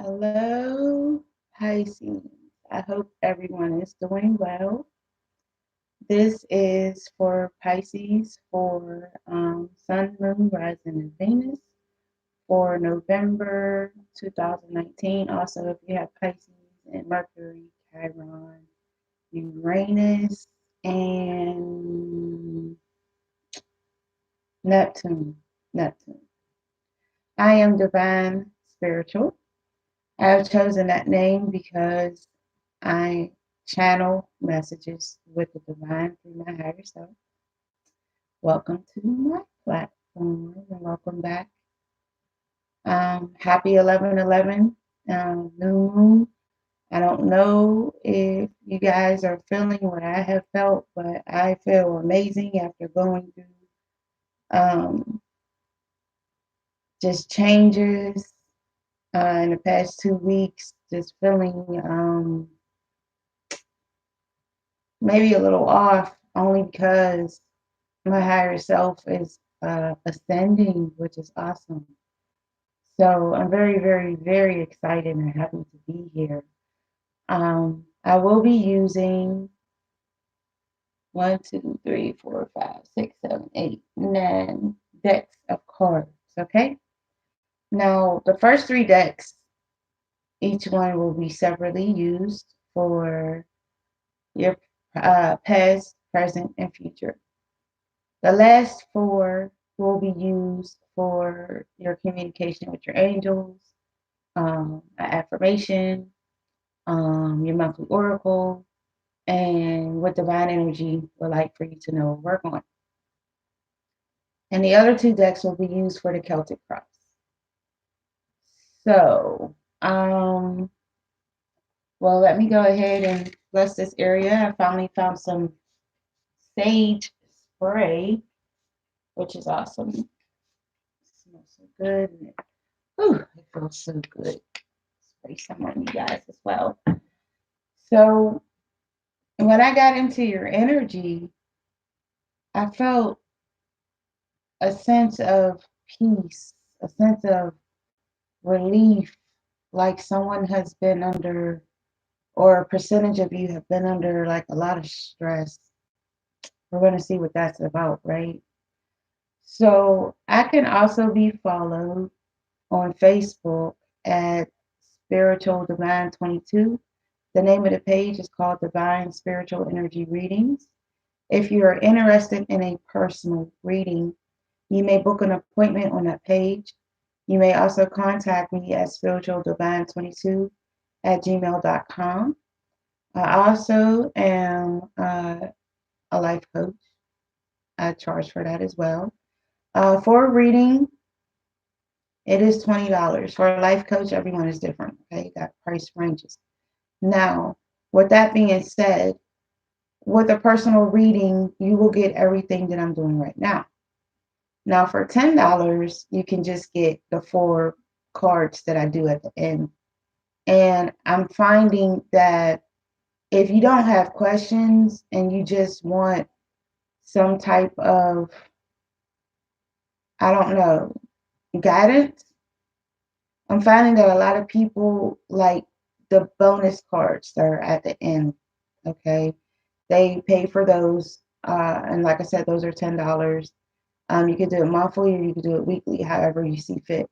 Hello, Pisces. I hope everyone is doing well. This is for Pisces for Sun, Moon, Rising, and Venus for November 2019. Also, if you have Pisces and Mercury, Chiron, Uranus, and Neptune. Neptune. I am divine spiritual. I have chosen that name because I channel messages with the divine through my higher self. Welcome to my platform and welcome back. Happy 11/11 new moon. I don't know if you guys are feeling what I have felt, but I feel amazing after going through um, just changes in the past 2 weeks, just feeling maybe a little off only because my higher self is ascending, which is awesome. So I'm very, very, very excited and happy to be here. I will be using 1, 2, 3, 4, 5, 6, 7, 8, 9 decks of cards. Okay. Now the first three decks, each one will be separately used for your past, present, and future. The last four will be used for your communication with your angels, affirmation, your monthly oracle, and what divine energy would like for you to know or work on. And the other two decks will be used for the Celtic cross. So, well, let me go ahead and bless this area. I finally found some sage spray, which is awesome. It smells so good. Whew, it feels so good. Spray some on you guys as well. So when I got into your energy, I felt a sense of peace, a sense of relief, like someone has been under, or a percentage of you have been under like a lot of stress. We're going to see what that's about, right? So I can also be followed on Facebook at Spiritual Divine 22. The name of the page is called Divine Spiritual Energy Readings. If you are interested in a personal reading, you may book an appointment on that page. You may also contact me at spiritualdivine22@gmail.com. I also am a life coach. I charge for that as well. For a reading, it is $20. For a life coach, everyone is different. Okay, you got price ranges. Now, with that being said, with a personal reading, you will get everything that I'm doing right now. Now, for $10, you can just get the 4 cards that I do at the end. And I'm finding that if you don't have questions and you just want some type of, I don't know, guidance, I'm finding that a lot of people like the bonus cards that are at the end. Okay. They pay for those. And like I said, those are $10. You could do it monthly or you could do it weekly, however you see fit.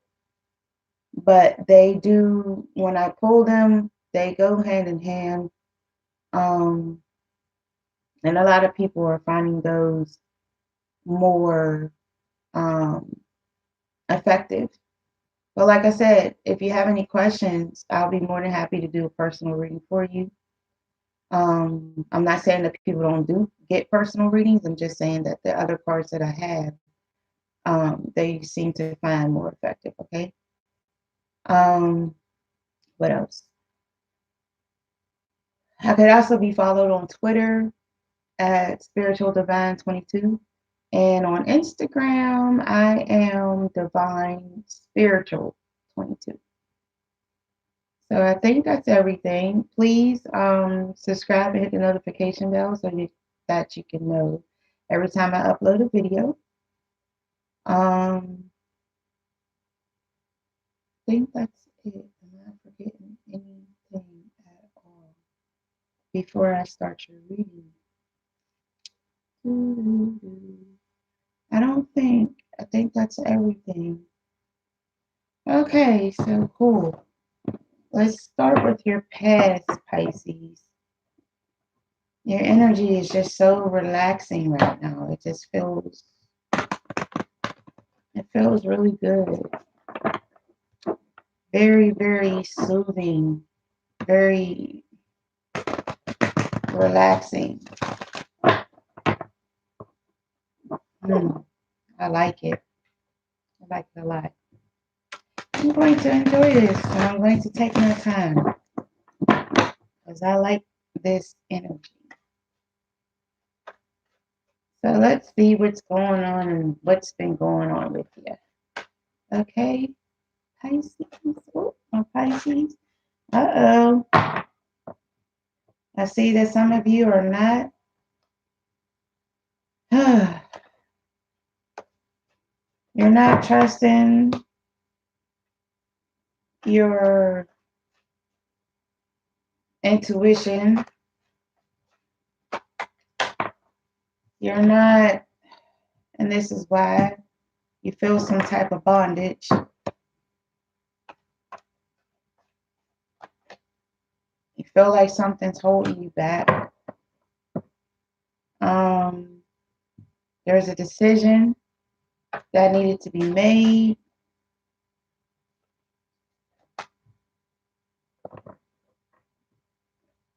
But they do, when I pull them, they go hand in hand. Um, and a lot of people are finding those more effective. But like I said, if you have any questions, I'll be more than happy to do a personal reading for you. I'm not saying that people don't do get personal readings. I'm just saying that the other cards that I have, they seem to find more effective. Okay. Um, what else? I could also be followed on Twitter at Spiritual Divine 22. And on Instagram, I am Divine Spiritual 22. So I think that's everything. Please subscribe and hit the notification bell that you can know every time I upload a video. I think that's it. Am I getting anything at all before I start your reading. I don't think. I think that's everything. Okay, so cool. Let's start with your past, Pisces. Your energy is just so relaxing right now. It feels really good. Very, very soothing. Very relaxing. I like it. I like it a lot. I'm going to enjoy this and I'm going to take my time because I like this energy. So let's see what's going on and what's been going on with you. Okay, Pisces. Oh, my Pisces. Uh-oh. I see that some of you are not. You're not trusting your intuition. You're not, and this is why you feel some type of bondage. You feel like something's holding you back. There's a decision that needed to be made.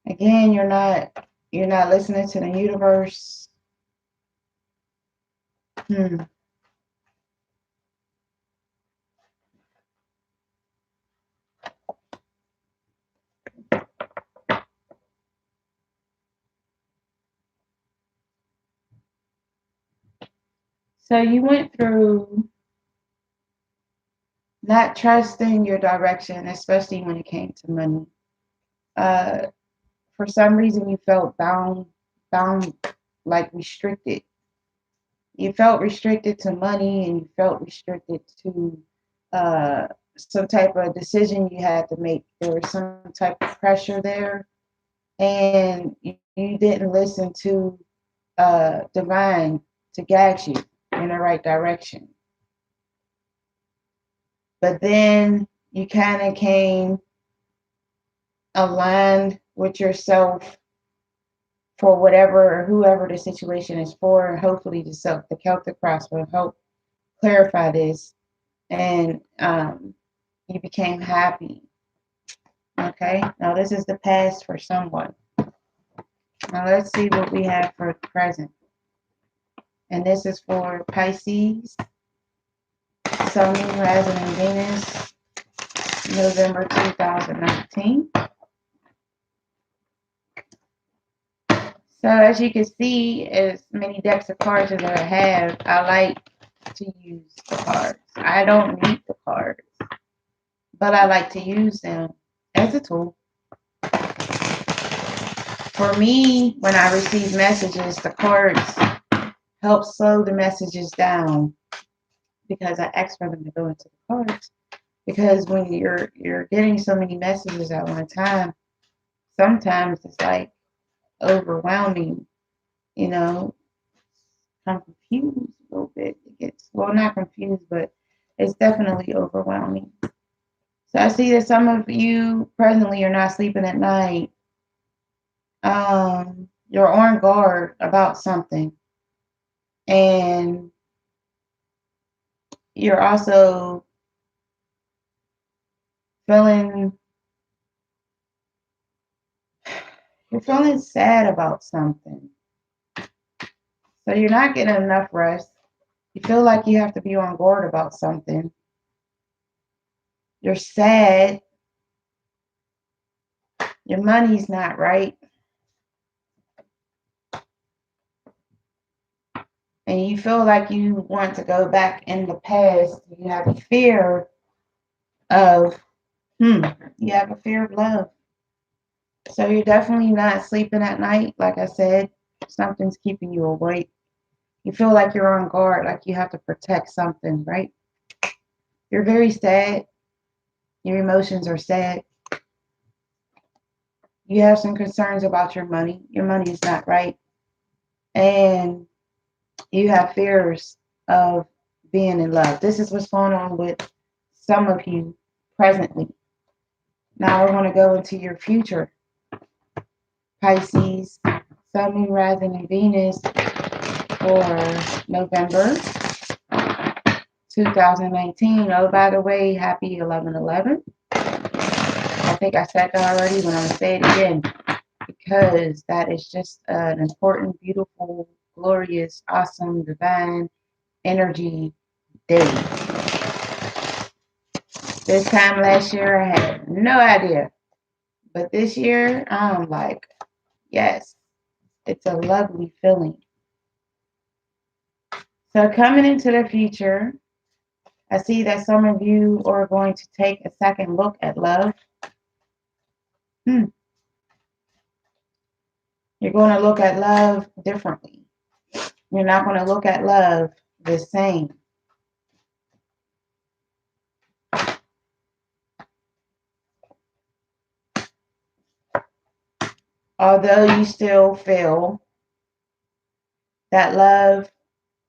Again, you're not listening to the universe. So you went through not trusting your direction, especially when it came to money. For some reason, you felt bound, like restricted. You felt restricted to money, and you felt restricted to some type of decision you had to make. There was some type of pressure there, and you didn't listen to divine to guide you in the right direction. But then you kind of came aligned with yourself for whatever or whoever the situation is for, and hopefully the Celtic cross will help clarify this, and you became happy. Okay, now this is the past for someone. Now let's see what we have for the present, and this is for Pisces, Sun, Moon, Rising, and Venus, November 2019. So as you can see, as many decks of cards as I have, I like to use the cards. I don't need the cards, but I like to use them as a tool. For me, when I receive messages, the cards help slow the messages down because I ask for them to go into the cards. Because when you're getting so many messages at one time, sometimes it's like overwhelming, you know. I'm confused a little bit. It gets, well, not confused, but it's definitely overwhelming. So I see that some of you presently are not sleeping at night. You're on guard about something, and you're also feeling sad about something. So you're not getting enough rest. You feel like you have to be on guard about something. You're sad. Your money's not right. And you feel like you want to go back in the past. You have a fear of, you have a fear of love. So you're definitely not sleeping at night. Like I said, something's keeping you awake. You feel like you're on guard, like you have to protect something, right? You're very sad. Your emotions are sad. you have some concerns about your money. Your money is not right. And you have fears of being in love. This is what's going on with some of you presently. Now we're going to go into your future. Pisces, Sun, Moon, Rising, and Venus for November 2019. Oh, by the way, happy 11/11. I think I said that already, but I'm going to say it again because that is just an important, beautiful, glorious, awesome, divine energy day. This time last year, I had no idea. But this year, I'm like, yes, it's a lovely feeling. So, coming into the future, I see that some of you are going to take a second look at love. You're going to look at love differently. You're not going to look at love the same. Although you still feel that love,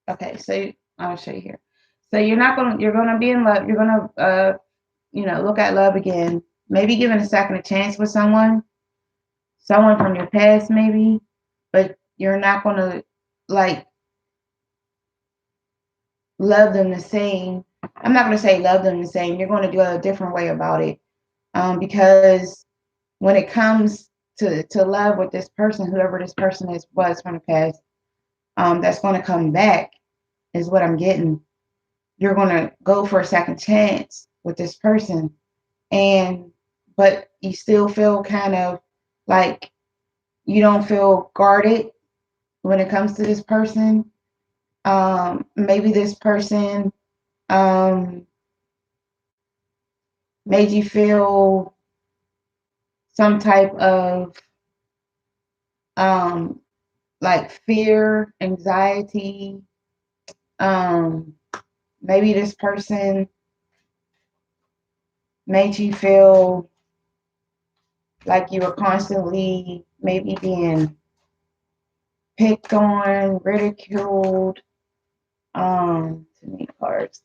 okay, so I'll show you here. So you're gonna be in love. You're gonna, look at love again. Maybe giving a second a chance with someone from your past, maybe, but you're not gonna like love them the same. I'm not gonna say love them the same. You're gonna do a different way about it, because when it comes to love with this person, whoever this person was from the past, that's gonna come back is what I'm getting. You're gonna go for a second chance with this person, but you still feel kind of like you don't feel guarded when it comes to this person. Maybe this person made you feel some type of like fear, anxiety. Maybe this person made you feel like you were constantly maybe being picked on, ridiculed. Too many cards.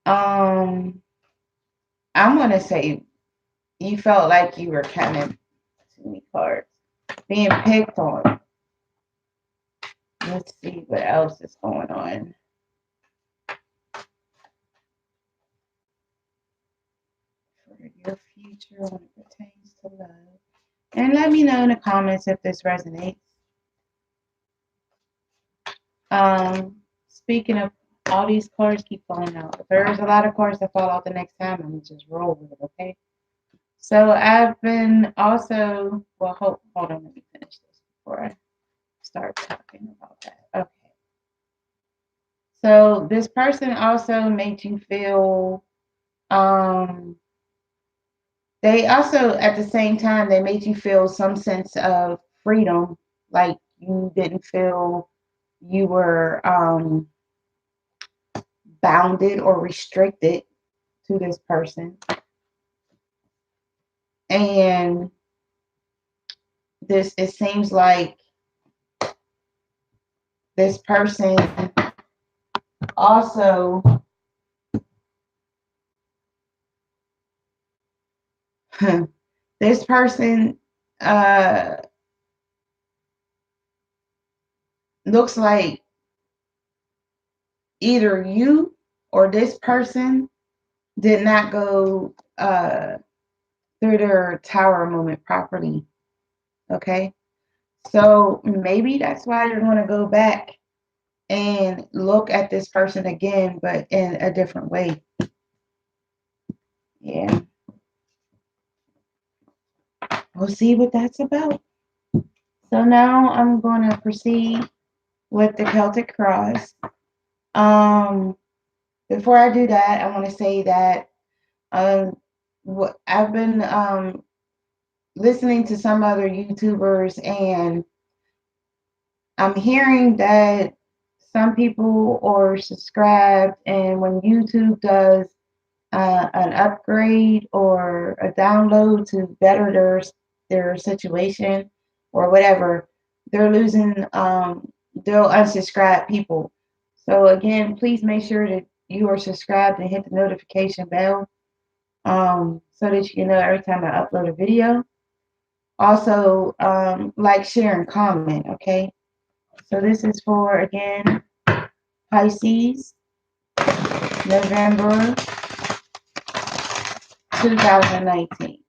I'm gonna say you felt like you were kind of too many cards being picked on. Let's see what else is going on. For your future when it pertains to love. And let me know in the comments if this resonates. Speaking of, all these cards keep falling out. If there's a lot of cards that fall out the next time, I'm gonna just roll with it, okay? So I've been also, well, hold on, let me finish this before I start talking about that. Okay. So this person also made you feel, they also, at the same time, they made you feel some sense of freedom, like you didn't feel you were bounded or restricted to this person. And it seems like this person also this person looks like either you or this person did not go through their tower moment properly. Okay. So maybe that's why you're going to go back and look at this person again, but in a different way. Yeah. We'll see what that's about. So now I'm going to proceed with the Celtic cross. Before I do that, I want to say that I've been listening to some other YouTubers, and I'm hearing that some people are subscribed, and when YouTube does an upgrade or a download to better their situation or whatever, they're losing, they'll unsubscribe people. So again, please make sure that you are subscribed and hit the notification bell, so that you can know every time I upload a video. Also, like, share, and comment, okay? So this is for, again, Pisces, November 2019.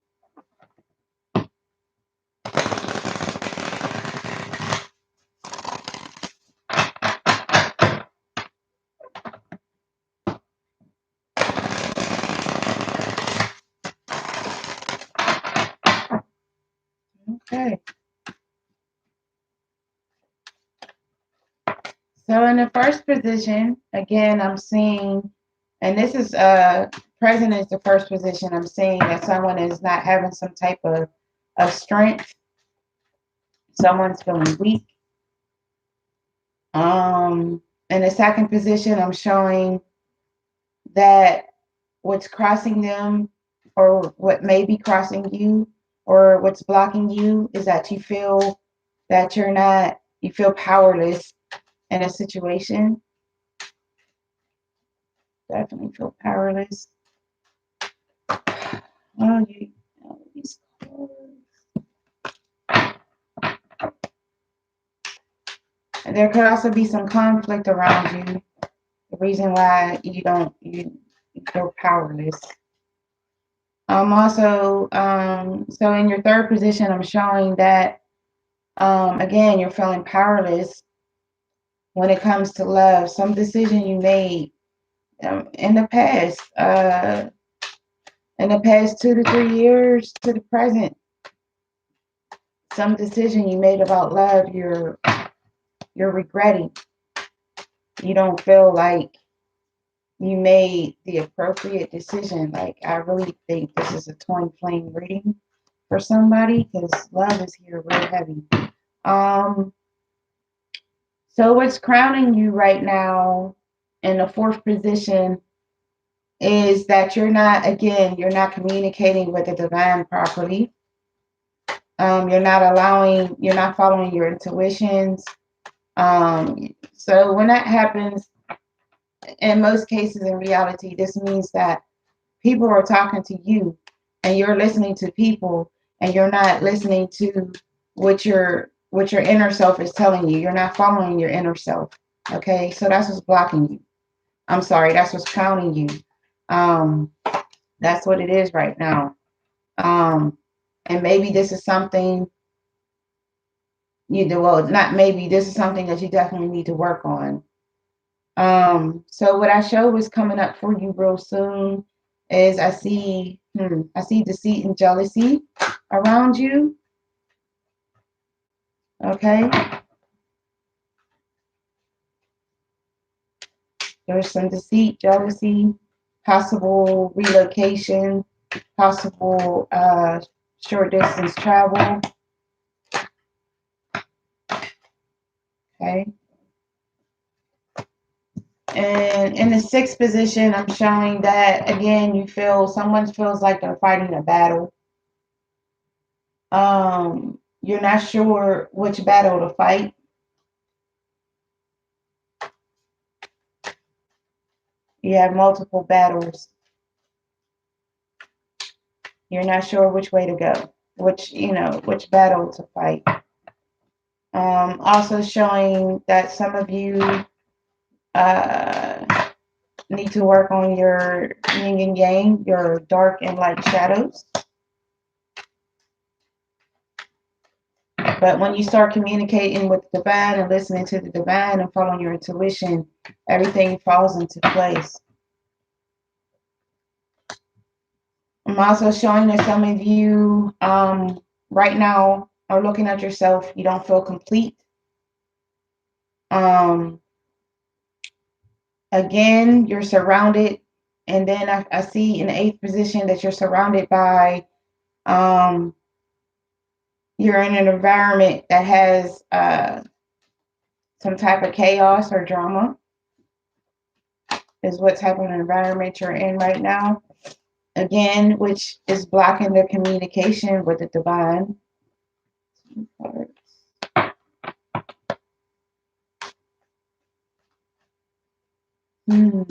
Okay. So in the first position, again, I'm seeing, and this is present is the first position. I'm seeing that someone is not having some type of strength. Someone's feeling weak. In the second position, I'm showing that what's crossing them, or what may be crossing you, or what's blocking you, is that you feel that you feel powerless in a situation. Definitely feel powerless. Oh, these cards. And there could also be some conflict around you. The reason why you feel powerless. Also, so in your third position, I'm showing that, again, you're feeling powerless when it comes to love. Some decision you made in the past 2 to 3 years to the present, some decision you made about love, you're regretting. You don't feel like you made the appropriate decision. Like, I really think this is a twin flame reading for somebody, because love is here real heavy. So what's crowning you right now in the fourth position is that you're not communicating with the divine properly. You're not following your intuitions. So when that happens, in most cases, in reality, this means that people are talking to you, and you're listening to people, and you're not listening to what your inner self is telling you. You're not following your inner self. Okay, so that's what's blocking you. I'm sorry, that's what's crowning you. Um, that's what it is right now. And maybe this is something not maybe, this is something that you definitely need to work on. So what I show is coming up for you real soon is I see deceit and jealousy around you. Okay. There's some deceit, jealousy, possible relocation, possible short distance travel. Okay. And in the sixth position, I'm showing that, again, someone feels like they're fighting a battle. You're not sure which battle to fight. You have multiple battles. You're not sure which way to go, which battle to fight. Also showing that some of you need to work on your yin and yang, your dark and light shadows. But when you start communicating with the divine and listening to the divine and following your intuition, everything falls into place. I'm also showing that some of you right now are looking at yourself. You don't feel complete. Again, you're surrounded, and then I see in the eighth position that you're surrounded by, you're in an environment that has some type of chaos or drama, is what type of environment you're in right now. Again, which is blocking the communication with the divine. 2 cards. Hmm.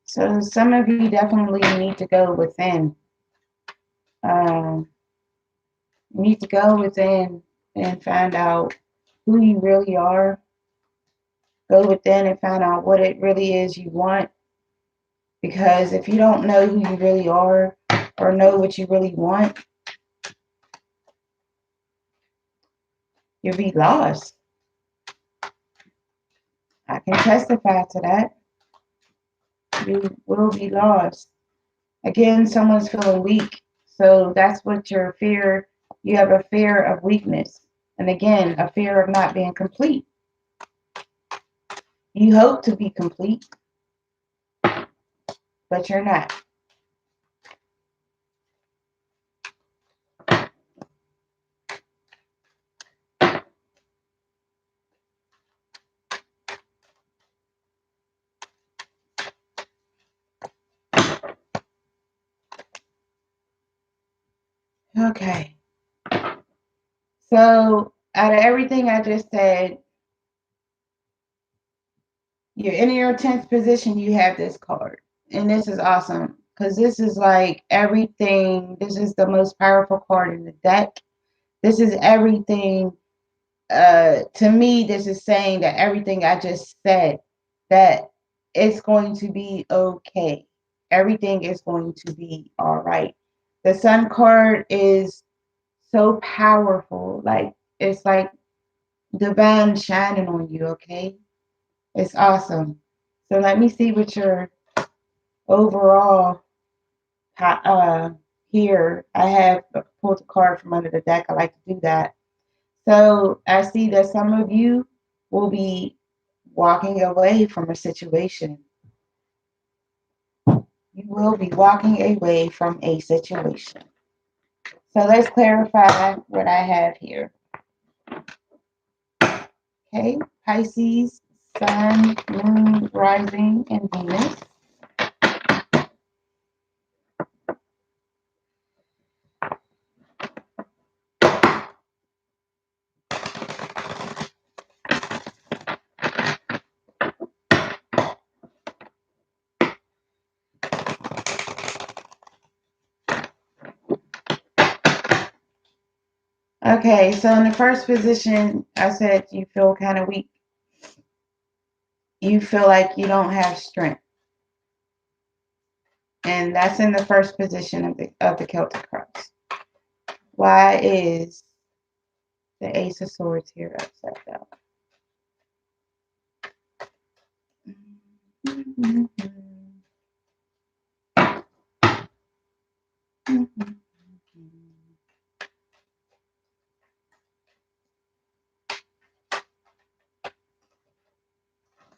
So some of you definitely need to go within. You need to go within and find out who you really are. Go within and find out what it really is you want. Because if you don't know who you really are or know what you really want, you'll be lost. I can testify to that. You will be lost. Again, someone's feeling weak. So that's what your fear, you have a fear of weakness. And again, a fear of not being complete. You hope to be complete, but you're not. Okay. So out of everything I just said, you're in your 10th position, you have this card. And this is awesome because this is like everything. This is the most powerful card in the deck. This is everything. To me, this is saying that everything I just said, that it's going to be okay. Everything is going to be all right. The Sun card is so powerful. Like, it's like divine shining on you, okay? It's awesome. So let me see what your overall here. I have pulled a card from under the deck. I like to do that. So I see that some of you will be walking away from a situation. You will be walking away from a situation. So let's clarify what I have here. Okay, Pisces, Sun, Moon, Rising, and Venus. Okay, so in the first position, I said you feel kind of weak. You feel like you don't have strength. And that's in the first position of the Celtic cards. Why is the Ace of Swords here upside down?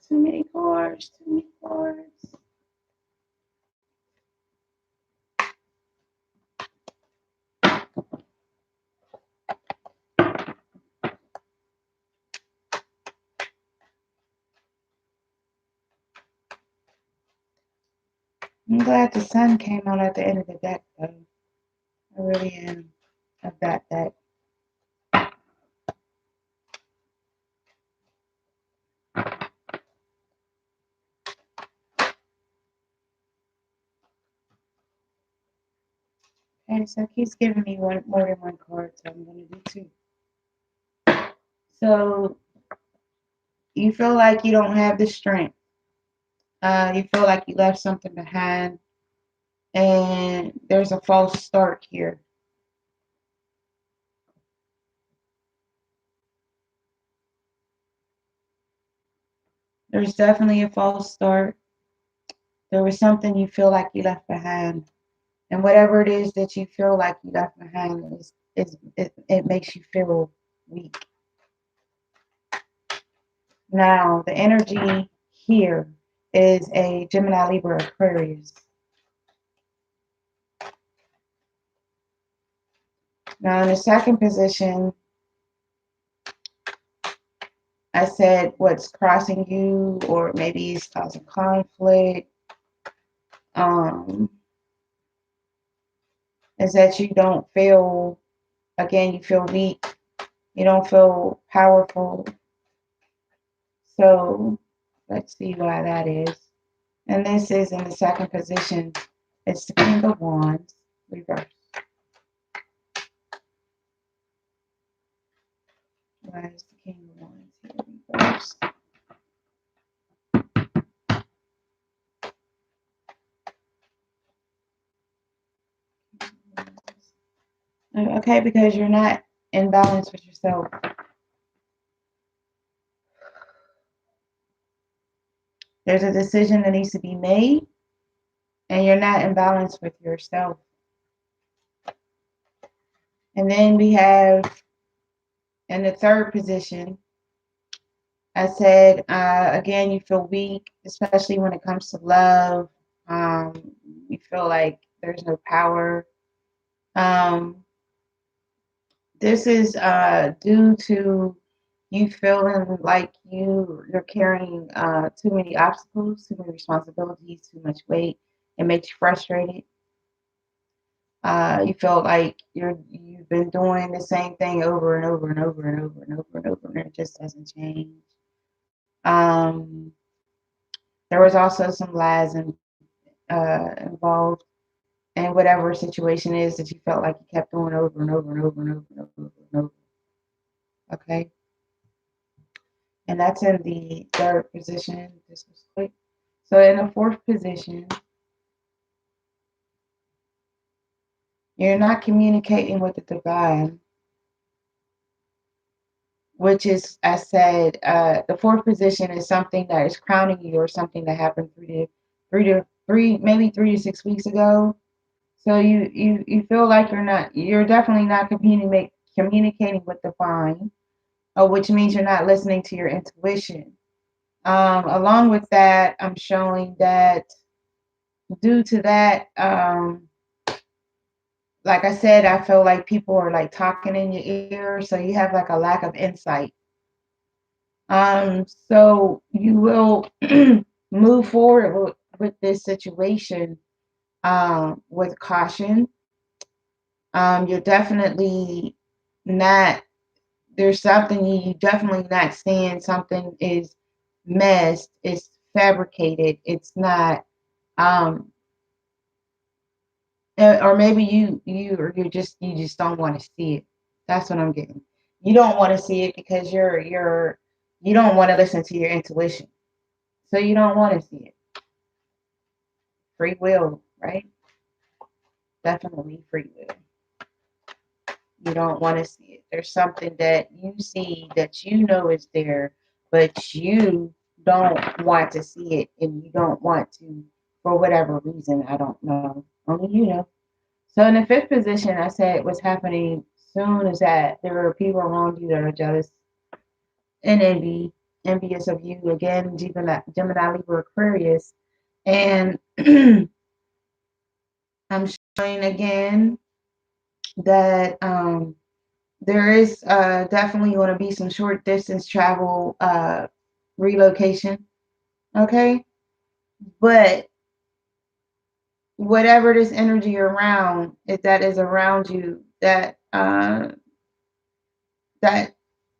Too many cards, too many cards. I'm glad the sun came out at the end of the deck, though. I really am of that deck. And so it keeps giving me more than one card, so I'm going to do two. So you feel like you don't have the strength. You feel like you left something behind, and there's a false start here. There's definitely a false start. There was something you feel like you left behind. And whatever it is that you feel like you left behind it makes you feel weak. Now, the energy here is a Gemini, Libra, Aquarius. Now, in the second position, I said what's crossing you, or maybe it's causing conflict, um, is that you don't feel, again, you feel weak. You don't feel powerful. So let's see why that is. And this is in the second position. It's the King of Wands, reverse. Why is the King of Wands here, reverse? Okay, because you're not in balance with yourself. There's a decision that needs to be made, and you're not in balance with yourself. And then we have in the third position, I said, again, you feel weak, especially when it comes to love. You feel like there's no power. Um, this is due to you feeling like you're carrying too many obstacles, too many responsibilities, too much weight. It makes you frustrated. You feel like you've been doing the same thing over and over and over and over and over and over, and it just doesn't change. Um, there was also some lies involved in whatever situation is that you felt like you kept doing over and over and over and over and over and over. Okay, and that's in the third position. This was quick. So in the fourth position, you're not communicating with the divine, which is, I said, the fourth position is something that is crowning you, or something that happened maybe 3 to 6 weeks ago. So you feel like you're definitely not communicating with the divine, which means you're not listening to your intuition. Along with that, I'm showing that due to that, like I said, I feel like people are like talking in your ear, so you have like a lack of insight. So you will move forward with this situation with caution. You're definitely not, there's something you definitely not seeing something is messed, it's fabricated, it's not, um, or maybe you just don't want to see it. That's what I'm getting. You don't want to see it because you don't want to listen to your intuition. So you don't want to see it. Free will, right? Definitely free will. You don't want to see it. There's something that you see that you know is there, but you don't want to see it, and you don't want to, for whatever reason. I don't know. Only you know. So in the fifth position, I said what's happening soon is that there are people around you that are jealous and envious of you. Again, Gemini, Libra, Aquarius. And I'm showing again that there is definitely going to be some short distance travel relocation. Okay. But whatever this energy around, if that is around you, that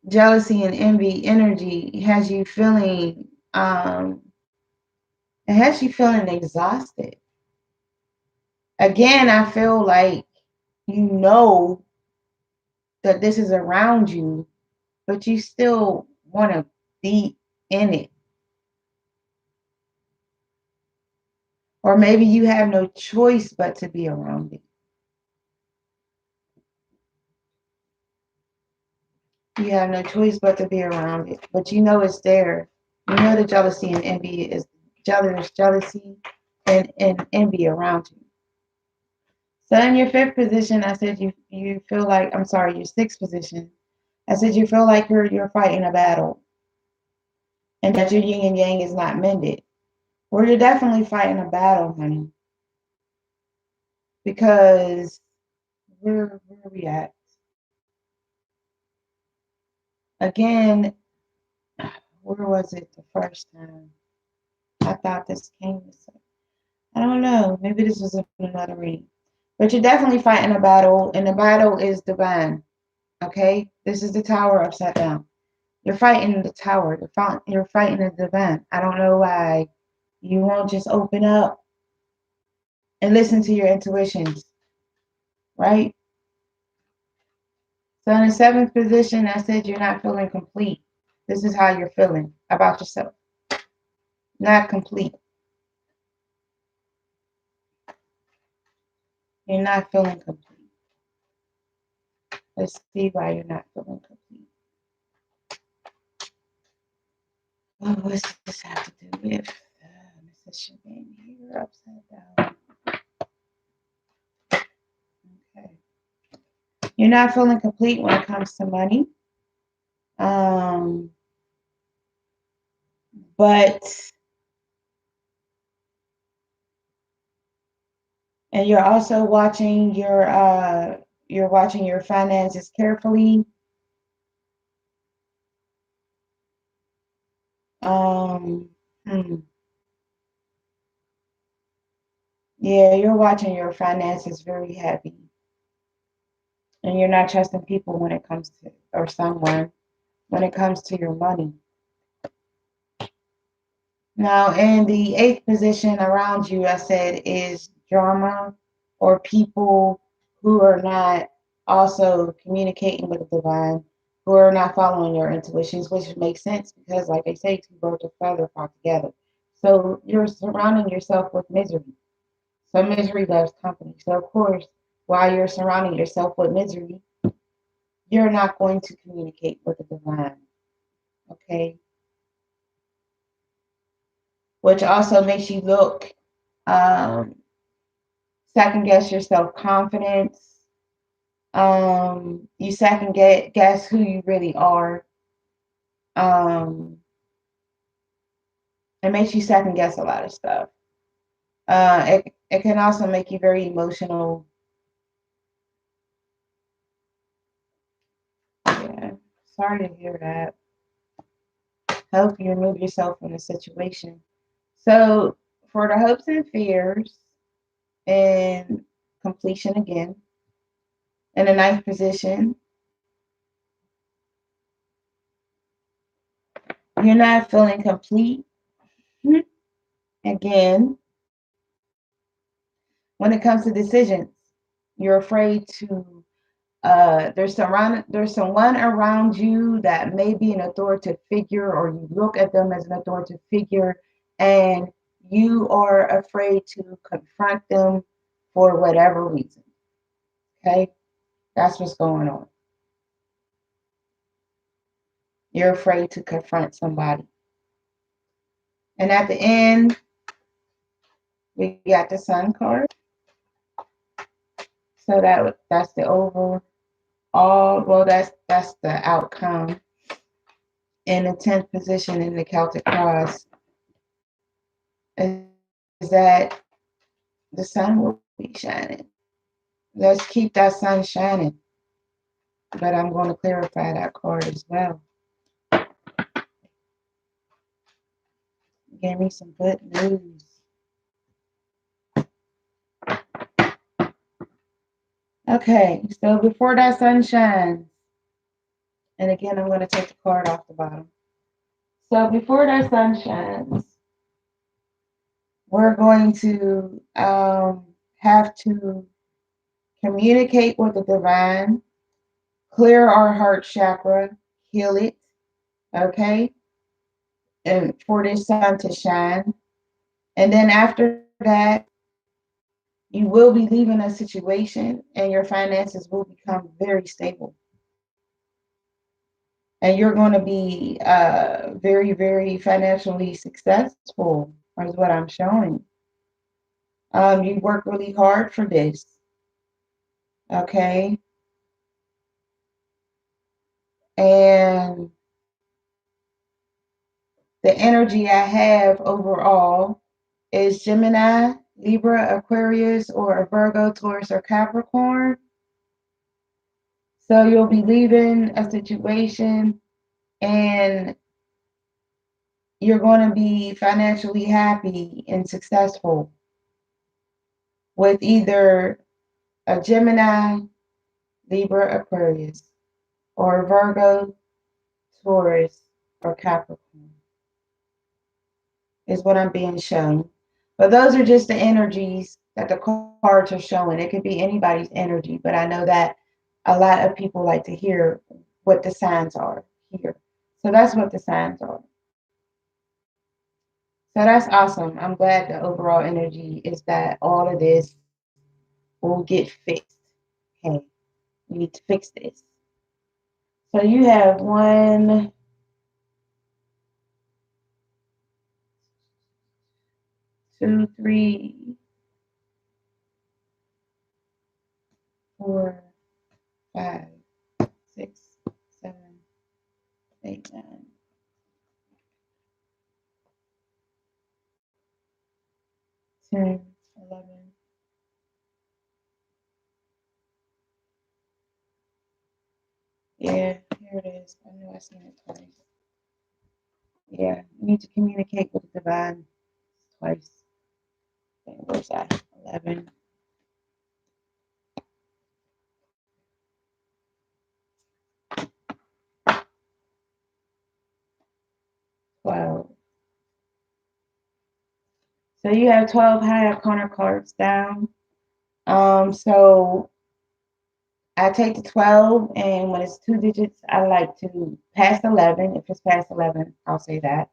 jealousy and envy energy has you feeling it has you feeling exhausted. Again, I feel like you know that this is around you, but you still want to be in it. Or maybe you have no choice but to be around it. You have no choice but to be around it, but you know it's there. You know the jealousy and envy is jealousy and envy around you. So in your fifth position, I said you feel like, I'm sorry, your sixth position. I said you feel like you're fighting a battle, and that your yin and yang is not mended. Well, you're definitely fighting a battle, honey. Because where are we at? Again, Where was it the first time? I thought this came this way. I don't know. Maybe this was in another reading. But you're definitely fighting a battle, and the battle is divine. Okay? This is the tower upside down. You're fighting the tower. You're fighting the divine. I don't know why you won't just open up and listen to your intuitions, right? So in the seventh position, I said you're not feeling complete. This is how you're feeling about yourself. Not complete. You're not feeling complete. Let's see why you're not feeling complete. Oh, what does this have to do with the position being here upside down? Okay. You're not feeling complete when it comes to money. But and you're also watching your finances carefully. Um, hmm. Yeah, you're watching your finances very heavy. And you're not trusting people when it comes to, or someone, when it comes to your money. Now, in the eighth position around you, I said is drama or people who are not also communicating with the divine, who are not following your intuitions, which makes sense because, like they say, two birds of feather flock together. So you're surrounding yourself with misery. So misery loves company. So, of course, while you're surrounding yourself with misery, you're not going to communicate with the divine. Okay? Which also makes you look, um, second guess your self confidence. You second guess who you really are. Um, it makes you second guess a lot of stuff. It can also make you very emotional. Yeah, sorry to hear that. Help you remove yourself from the situation. So for the hopes and fears and completion again, in the ninth position, you're not feeling complete again. When it comes to decisions, you're afraid to. There's someone around you that may be an authoritative figure, or you look at them as an authoritative figure, and you are afraid to confront them for whatever reason. Okay, that's what's going on. You're afraid to confront somebody, and at the end, we got the Sun card. So that's the overall. Well, that's the outcome. In the 10th position in the Celtic cross is that the sun will be shining. Let's keep that sun shining. But I'm going to clarify that card as well. Give me some good news. Okay, so before that sun shines, and again, I'm going to take the card off the bottom. So before that sun shines, we're going to have to communicate with the divine, clear our heart chakra, heal it, okay? And for this sun to shine. And then after that, you will be leaving a situation and your finances will become very stable. And you're going to be very, very financially successful, is what I'm showing. You work really hard for this, okay? And the energy I have overall is Gemini, Libra, Aquarius, or a Virgo, Taurus, or Capricorn. So you'll be leaving a situation and you're going to be financially happy and successful with either a Gemini, Libra, Aquarius, or Virgo, Taurus, or Capricorn, is what I'm being shown. But those are just the energies that the cards are showing. It could be anybody's energy, but I know that a lot of people like to hear what the signs are here. So that's what the signs are. So that's awesome. I'm glad the overall energy is that all of this will get fixed. Okay, we need to fix this. So you have one, two, three, four, five, six, seven, eight, nine, 10, 11. Yeah, here it is. I know I've seen it twice. Yeah, you need to communicate with the divine twice. Okay, where's that? 11, 12. So you have 12 high corner cards down. So I take the 12, and when it's two digits, I like to pass 11. If it's past 11, I'll say that.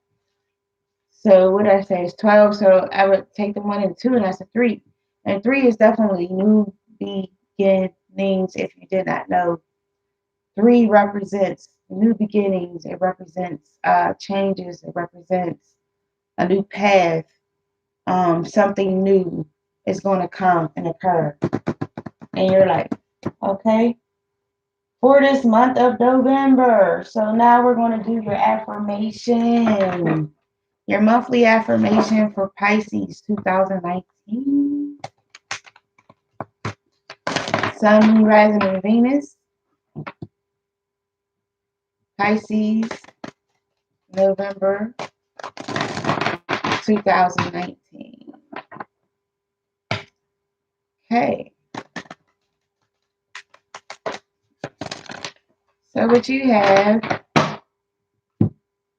So what I say is 12. So I would take the one and two, and that's a three. And three is definitely new beginnings. If you did not know, three represents new beginnings. It represents changes. It represents a new path. Something new is going to come and occur. And you're like, okay, for this month of November. So now we're going to do your affirmation, your monthly affirmation for Pisces 2019. Sun, Moon, Rising, and Venus. Pisces, November 2019. Okay. So what you have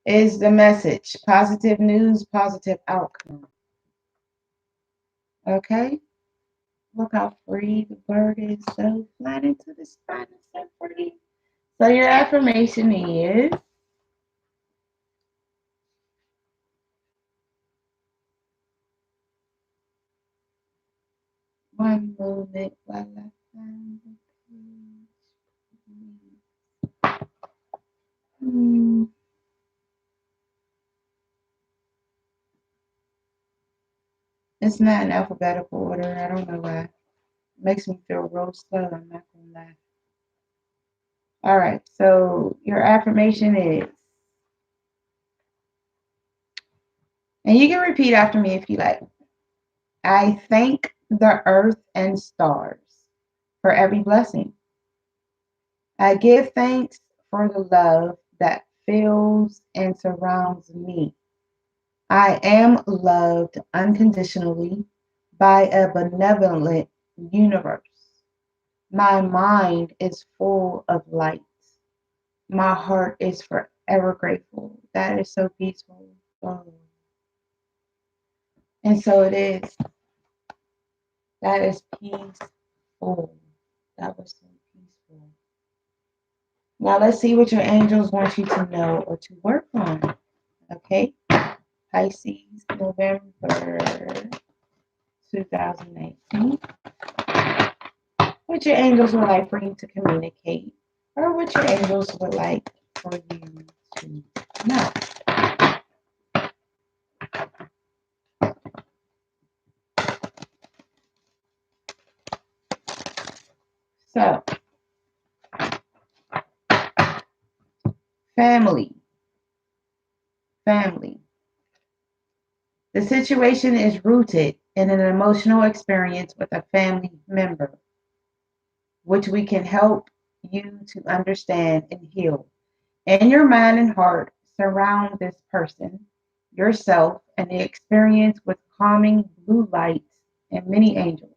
is the message. Positive news, positive outcome. Okay? Look how free the bird is. So flat into the spot. It's so pretty. So your affirmation is one moment while I find the page. Hmm. It's not in alphabetical order. I don't know why. It makes me feel real slow. I'm not gonna lie. All right. So your affirmation is, and you can repeat after me if you like. I thank the earth and stars for every blessing. I give thanks for the love that fills and surrounds me. I am loved unconditionally by a benevolent universe. My mind is full of light. My heart is forever grateful. That is so peaceful. Oh. And so it is. That is peaceful. That was so peaceful. Now let's see what your angels want you to know or to work on. Okay? Pisces, November 2019. What your angels would like for you to communicate, or what your angels would like for you to know. So, family, family. The situation is rooted in an emotional experience with a family member, which we can help you to understand and heal. In your mind and heart, surround this person. yourself and the experience with calming blue lights and many angels.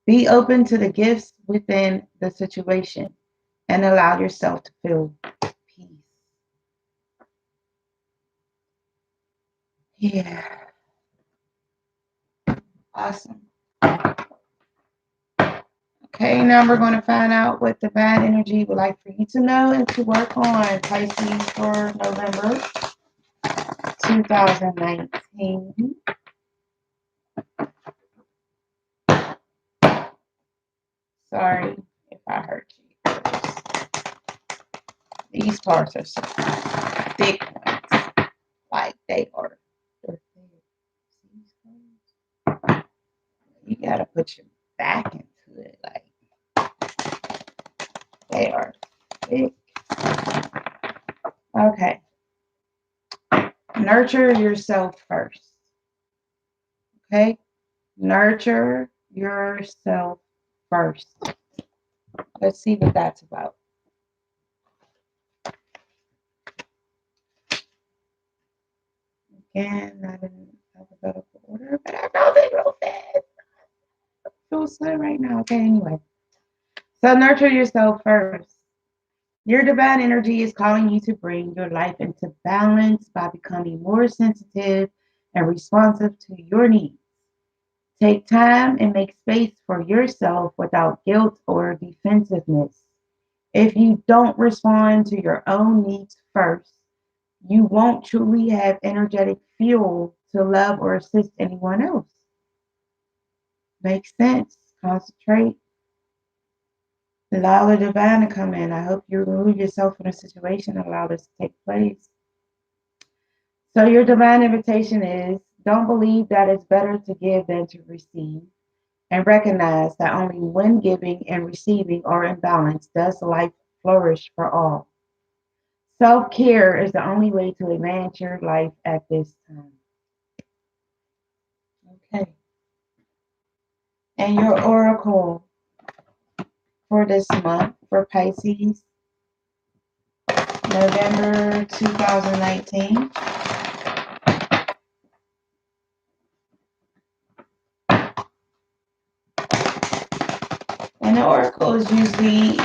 Be open to the gifts within the situation and allow yourself to feel peace. Yeah, awesome. Okay, now we're going to find out what divine energy would like for you to know and to work on, Pisces, for November 2019. Sorry if I hurt you. These parts are so thick ones. Like they're thick. You gotta put your back into it. Like they are thick. Okay. Nurture yourself first. Okay? Nurture yourself first. Let's see what that's about. Again, not in alphabetical order, but I wrote it real fast. I feel slow right now. Okay, anyway. So nurture yourself first. Your divine energy is calling you to bring your life into balance by becoming more sensitive and responsive to your needs. Take time and make space for yourself without guilt or defensiveness. If you don't respond to your own needs first, you won't truly have energetic fuel to love or assist anyone else. Makes sense. Concentrate. Allow the divine to come in. I hope you remove yourself from the situation and allow this to take place. So your divine invitation is don't believe that it's better to give than to receive. And recognize that only when giving and receiving are in balance does life flourish for all. Self care is the only way to advance your life at this time. Okay. And your oracle for this month for Pisces, November 2019. And the oracle is usually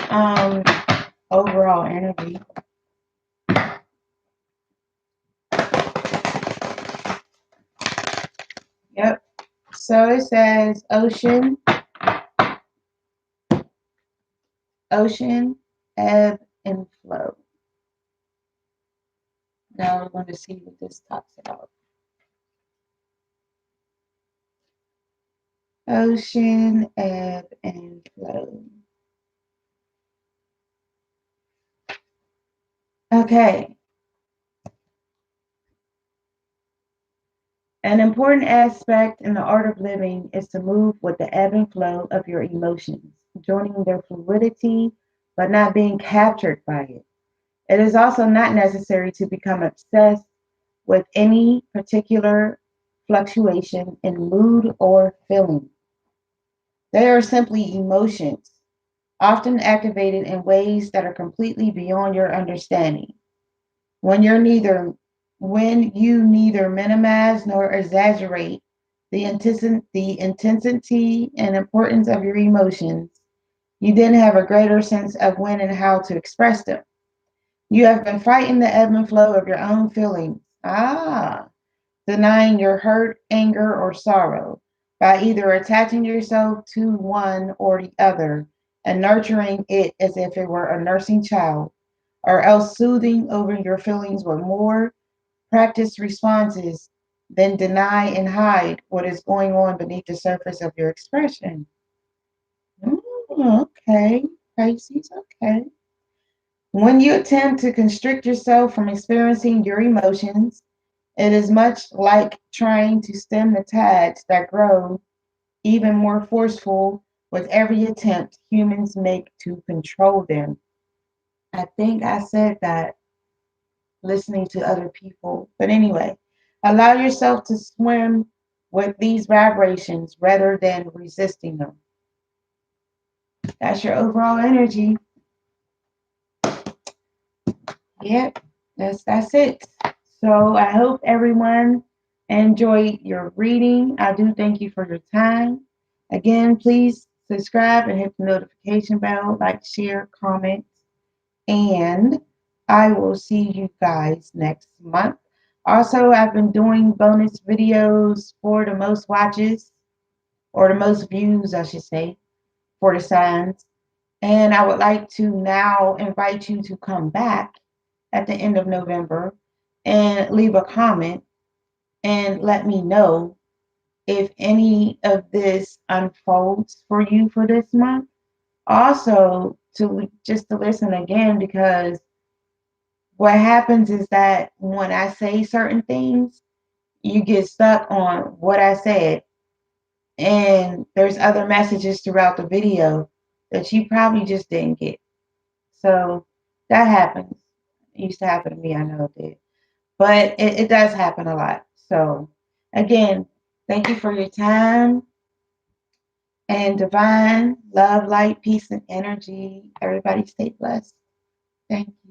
overall energy. Yep. So it says ocean, ebb, and flow. Now we're going to see what this talks about. Ocean, ebb, and flow. Okay. An important aspect in the art of living is to move with the ebb and flow of your emotions, joining their fluidity but not being captured by it. It is also not necessary to become obsessed with any particular fluctuation in mood or feeling. They are simply emotions, often activated in ways that are completely beyond your understanding. When you're neither when you neither minimize nor exaggerate the intensity and importance of your emotions, you then have a greater sense of when and how to express them. You have been fighting the ebb and flow of your own feelings. Denying your hurt, anger, or sorrow by either attaching yourself to one or the other and nurturing it as if it were a nursing child, or else soothing over your feelings with more practiced responses than deny and hide what is going on beneath the surface of your expression. Okay, Pisces, okay. When you attempt to constrict yourself from experiencing your emotions, it is much like trying to stem the tides that grow even more forceful with every attempt humans make to control them. I think I said that listening to other people. But anyway, allow yourself to swim with these vibrations rather than resisting them. That's your overall energy. Yep, that's it. So I hope everyone enjoyed your reading. I do thank you for your time. Again, please subscribe and hit the notification bell, like, share, comment, and I will see you guys next month. Also, I've been doing bonus videos for the most watches, or the most views, I should say, for the signs. And I would like to now invite you to come back at the end of November and leave a comment and let me know if any of this unfolds for you for this month. Also, to just to listen again, because what happens is that when I say certain things, you get stuck on what I said, and there's other messages throughout the video that you probably just didn't get. So that happens. It used to happen to me, I know it did. But it does happen a lot. So again, thank you for your time, and divine love, light, peace, and energy. Everybody stay blessed. Thank you.